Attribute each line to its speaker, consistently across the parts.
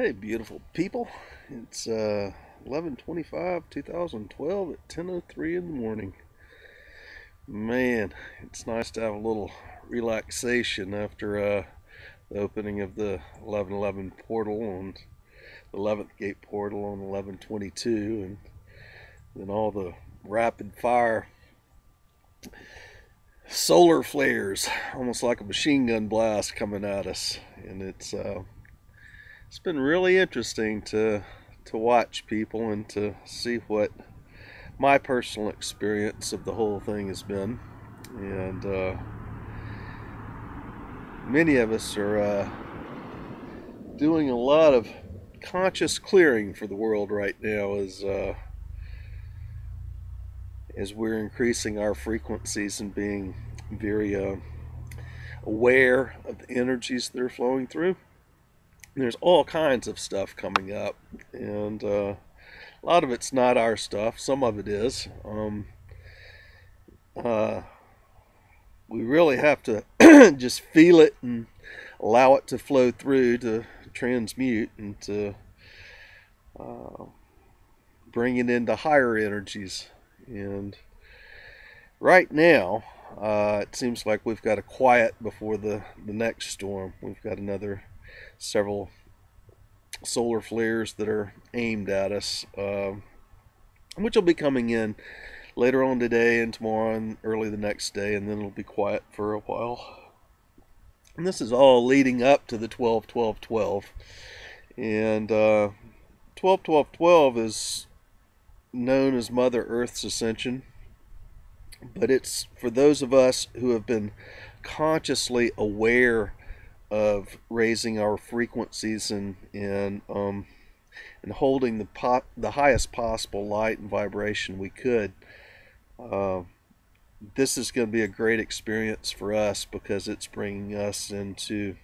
Speaker 1: Hey, beautiful people. It's 11/25/2012 at 10:03 in the morning. Man, it's nice to have a little relaxation after the opening of the 11:11 portal on the 11th gate portal on 11/22, and then all the rapid fire solar flares, almost like a machine gun blast coming at us, and it's been really interesting to watch people and to see what my personal experience of the whole thing has been. And many of us are doing a lot of conscious clearing for the world right now as we're increasing our frequencies and being very aware of the energies that are flowing through. There's all kinds of stuff coming up, and a lot of it's not our stuff. Some of it is. We really have to just feel it and allow it to flow through, to transmute, and to bring it into higher energies. And right now, it seems like we've got a quiet before the next storm. We've got another several solar flares that are aimed at us, which will be coming in later on today and tomorrow and early the next day, and then it'll be quiet for a while. And this is all leading up to the 12-12-12. And 12-12-12 is known as Mother Earth's Ascension, but it's for those of us who have been consciously aware of raising our frequencies and holding the highest possible light and vibration we could. This is going to be a great experience for us because it's bringing us into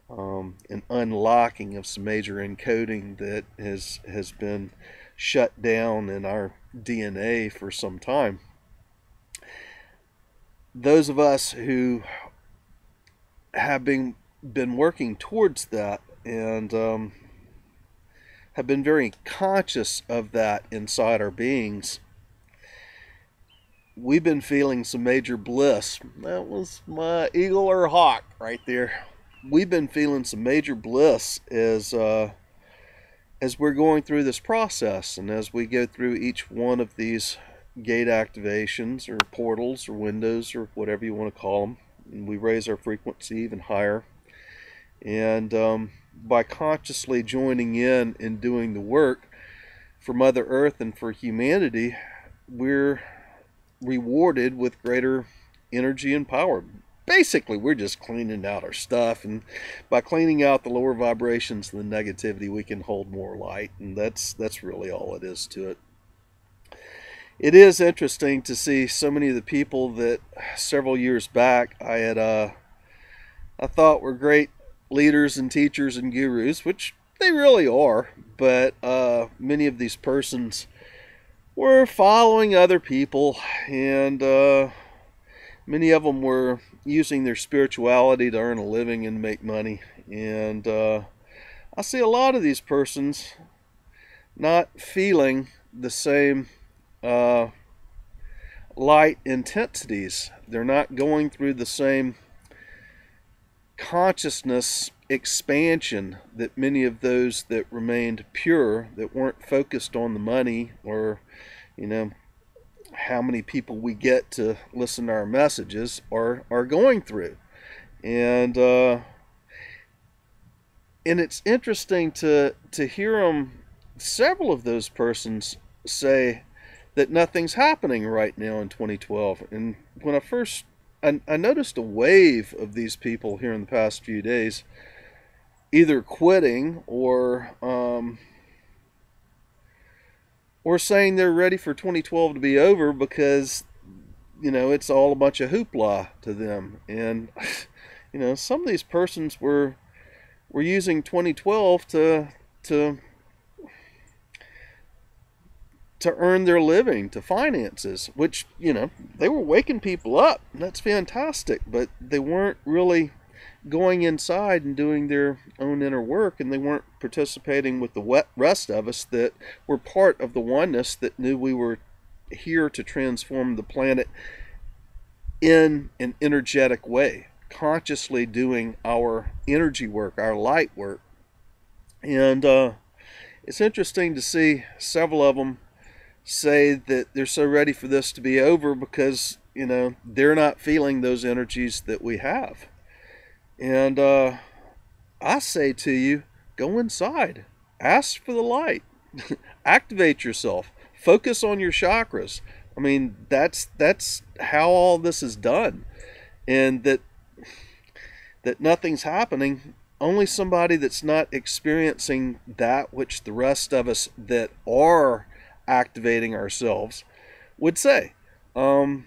Speaker 1: an unlocking of some major encoding that has been shut down in our DNA for some time. Those of us who have been working towards that and have been very conscious of that inside our beings, we've been feeling some major bliss. That was my eagle or hawk right there. We've been feeling some major bliss as we're going through this process, and as we go through each one of these gate activations or portals or windows or whatever you want to call them, and we raise our frequency even higher. And by consciously joining in and doing the work for Mother Earth and for humanity, we're rewarded with greater energy and power. Basically, we're just cleaning out our stuff, and by cleaning out the lower vibrations and the negativity, we can hold more light, and that's really all it is to it. It is interesting to see so many of the people that several years back I thought were great leaders and teachers and gurus, which they really are, but many of these persons were following other people, and many of them were using their spirituality to earn a living and make money. And I see a lot of these persons not feeling the same light intensities. They're not going through the same consciousness expansion that many of those that remained pure, that weren't focused on the money or, how many people we get to listen to our messages, are going through. And it's interesting to hear them, several of those persons, say that nothing's happening right now in 2012. And when I noticed a wave of these people here in the past few days, either quitting or saying they're ready for 2012 to be over because, it's all a bunch of hoopla to them. And, some of these persons were using 2012 to earn their living, to finances, which, they were waking people up. And that's fantastic, but they weren't really going inside and doing their own inner work, and they weren't participating with the rest of us that were part of the oneness that knew we were here to transform the planet in an energetic way, consciously doing our energy work, our light work. And it's interesting to see several of them say that they're so ready for this to be over because, you know, they're not feeling those energies that we have. And I say to you, go inside, ask for the light, activate yourself, focus on your chakras. I mean, that's how all this is done. And that nothing's happening. Only somebody that's not experiencing that which the rest of us that are activating ourselves would say. I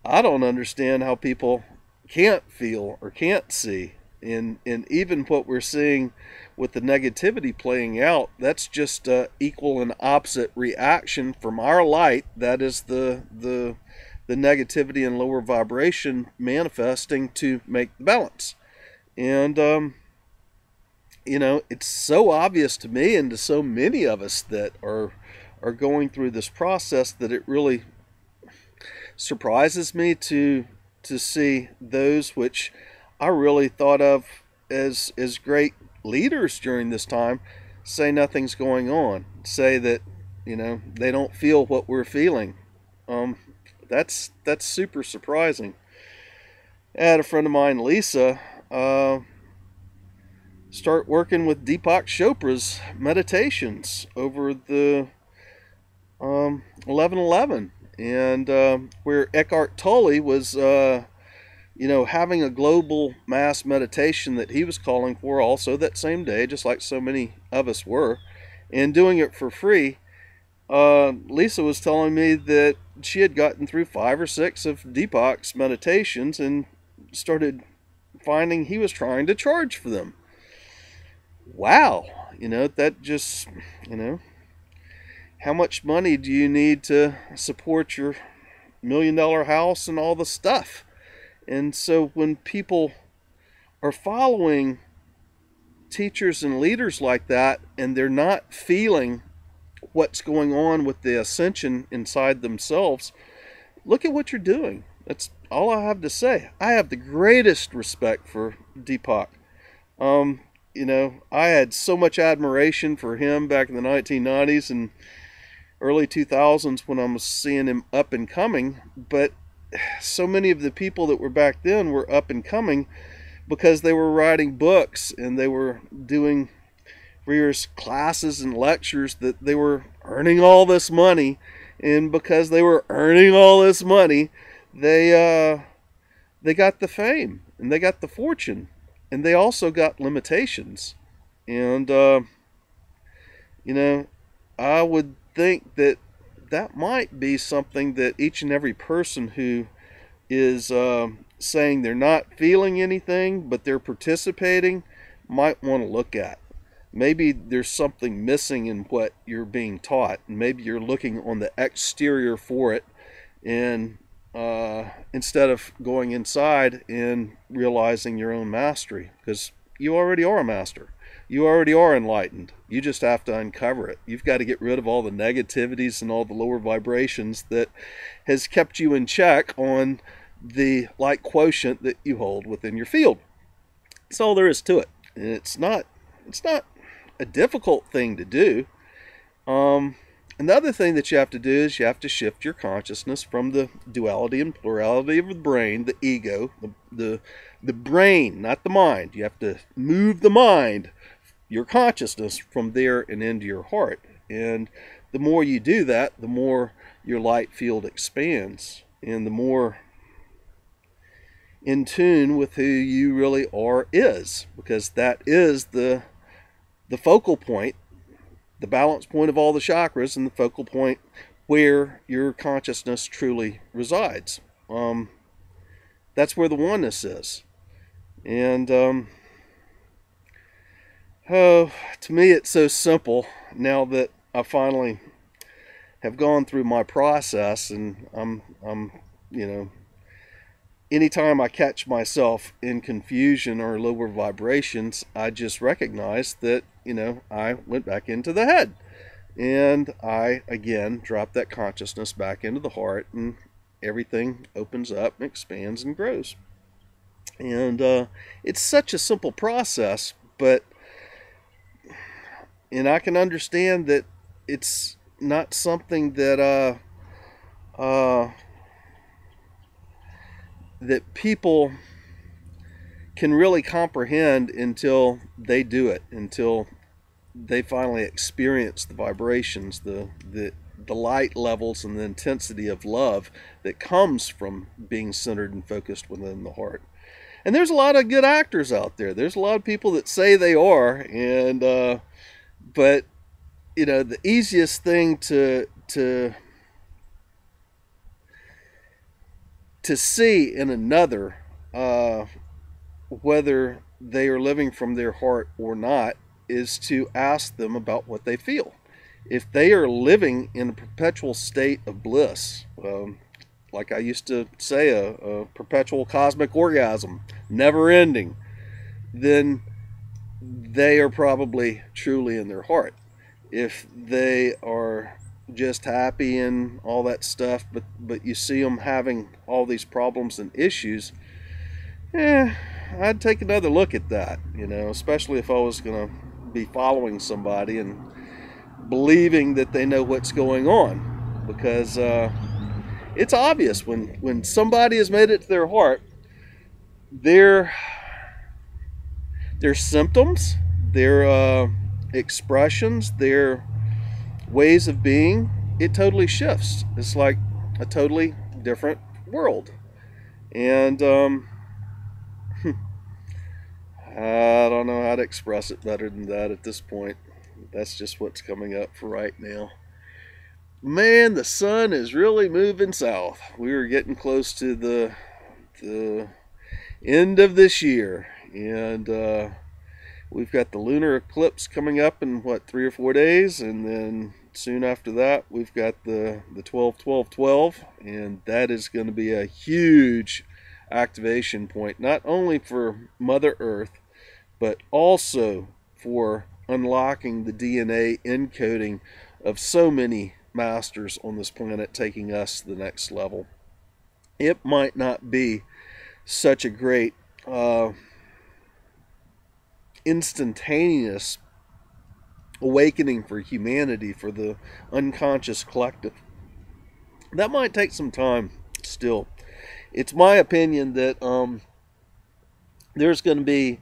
Speaker 1: don't understand how people can't feel or can't see. And even what we're seeing with the negativity playing out, that's just equal and opposite reaction from our light. That is the negativity and lower vibration manifesting to make the balance. And you know, it's so obvious to me and to so many of us that are going through this process that it really surprises me to see those which I really thought of as great leaders during this time say nothing's going on, say that, you know, they don't feel what we're feeling. That's super surprising. I had a friend of mine, Lisa, start working with Deepak Chopra's meditations over the 11/11, and where Eckhart Tolle was, you know, having a global mass meditation that he was calling for also that same day, just like so many of us were, and doing it for free. Lisa was telling me that she had gotten through 5 or 6 of Deepak's meditations and started finding he was trying to charge for them. Wow, you know, that just, you know, how much money do you need to support your $1 million house and all the stuff? And so when people are following teachers and leaders like that and they're not feeling what's going on with the ascension inside themselves, look at what you're doing. That's all I have to say. I have the greatest respect for Deepak. You know, I had so much admiration for him back in the 1990s and early 2000s when I was seeing him up and coming, but so many of the people that were back then were up and coming because they were writing books and they were doing various classes and lectures that they were earning all this money, and because they were earning all this money, they got the fame and they got the fortune, and they also got limitations. And you know, I would think that that might be something that each and every person who is saying they're not feeling anything but they're participating might want to look at. Maybe there's something missing in what you're being taught, and maybe you're looking on the exterior for it, and instead of going inside and realizing your own mastery, because you already are a master. You already are enlightened. You just have to uncover it. You've got to get rid of all the negativities and all the lower vibrations that has kept you in check on the light quotient that you hold within your field. That's all there is to it. And it's not a difficult thing to do. And the other thing that you have to do is you have to shift your consciousness from the duality and plurality of the brain, the ego, the brain, not the mind. You have to move the mind, your consciousness, from there and into your heart. And the more you do that, the more your light field expands, and the more in tune with who you really are is, because that is the focal point, the balance point of all the chakras, and the focal point where your consciousness truly resides. That's where the oneness is. And to me it's so simple now that I finally have gone through my process, and I'm you know, anytime I catch myself in confusion or lower vibrations, I just recognize that, I went back into the head. And I, again, drop that consciousness back into the heart, and everything opens up and expands and grows. And it's such a simple process, and I can understand that it's not something that that people can really comprehend until they do it, until they finally experience the vibrations, the light levels, and the intensity of love that comes from being centered and focused within the heart. And there's a lot of good actors out there. There's a lot of people that say they are, and but the easiest thing to see in another, whether they are living from their heart or not, is to ask them about what they feel. If they are living in a perpetual state of bliss, like I used to say, a perpetual cosmic orgasm, never ending, then they are probably truly in their heart. If they are just happy and all that stuff, but you see them having all these problems and issues, I'd take another look at that, especially if I was going to be following somebody and believing that they know what's going on, because it's obvious when somebody has made it to their heart, their symptoms, their expressions, their ways of being, it totally shifts. It's like a totally different world. And I don't know how to express it better than that at this point. That's just what's coming up for right now. Man, the sun is really moving south. We are getting close to the end of this year, and we've got the lunar eclipse coming up in 3 or 4 days, and then soon after that we've got the 12-12-12, and that is going to be a huge activation point, not only for Mother Earth, but also for unlocking the DNA encoding of so many masters on this planet, taking us to the next level. It might not be such a great instantaneous awakening for humanity, for the unconscious collective. That might take some time still. It's my opinion that there's going to be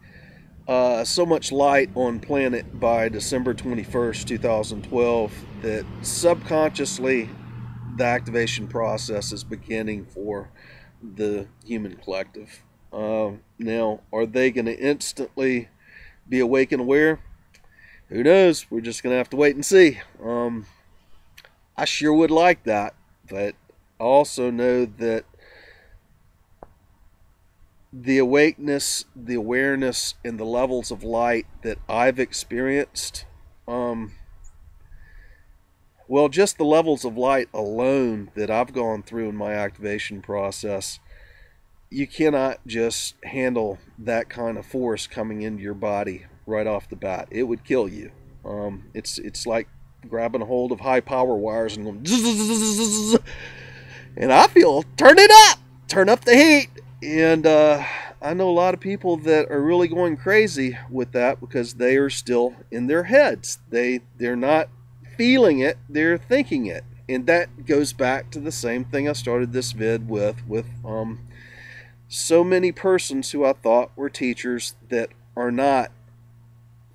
Speaker 1: so much light on planet by December 21st, 2012, that subconsciously the activation process is beginning for the human collective. Now, are they going to instantly be awake and aware? Who knows? We're just going to have to wait and see. I sure would like that, but I also know that the awakeness, the awareness, and the levels of light that I've experienced, well, just the levels of light alone that I've gone through in my activation process, you cannot just handle that kind of force coming into your body right off the bat. It would kill you. It's like grabbing a hold of high power wires and going zzz, and I feel turn up the heat. And I know a lot of people that are really going crazy with that because they are still in their heads. They're not feeling it, they're thinking it. And that goes back to the same thing I started this vid with so many persons who I thought were teachers that are not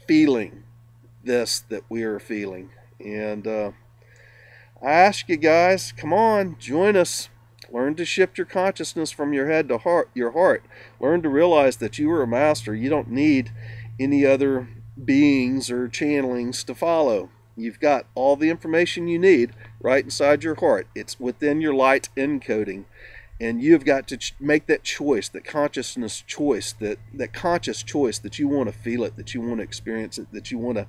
Speaker 1: feeling this that we are feeling. And I ask you guys, come on, join us. Learn to shift your consciousness from your head to your heart. Learn to realize that you are a master. You don't need any other beings or channelings to follow. You've got all the information you need right inside your heart. It's within your light encoding. And you've got to make that choice, that consciousness choice, that conscious choice that you want to feel it, that you want to experience it, that you want to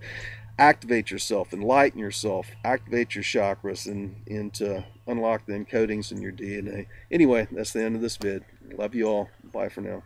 Speaker 1: activate yourself, enlighten yourself, activate your chakras, and to unlock the encodings in your DNA. Anyway, that's the end of this vid. Love you all. Bye for now.